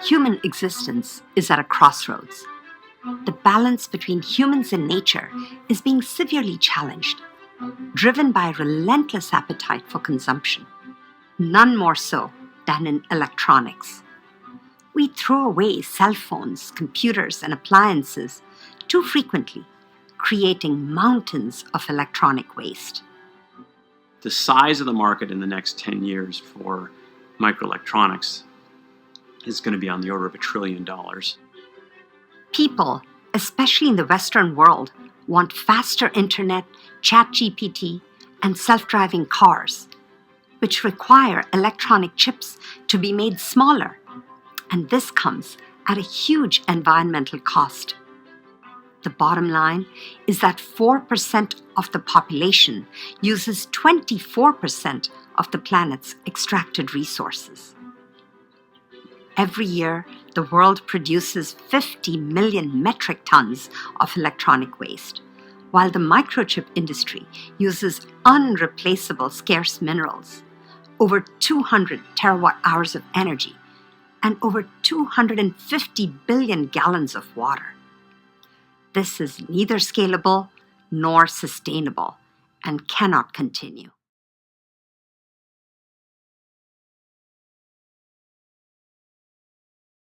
Human existence is at a crossroads. The balance between humans and nature is being severely challenged, driven by a relentless appetite for consumption, none more so than in electronics. We throw away cell phones, computers, and appliances too frequently, creating mountains of electronic waste. The size of the market in the next 10 years for microelectronics is going to be on the order of $1 trillion. People, especially in the Western world, want faster internet, ChatGPT, and self-driving cars, which require electronic chips to be made smaller. And this comes at a huge environmental cost. The bottom line is that 4% of the population uses 24% of the planet's extracted resources. Every year, the world produces 50 million metric tons of electronic waste, while the microchip industry uses unreplaceable scarce minerals, over 200 terawatt-hours of energy, and over 250 billion gallons of water. This is neither scalable nor sustainable and cannot continue.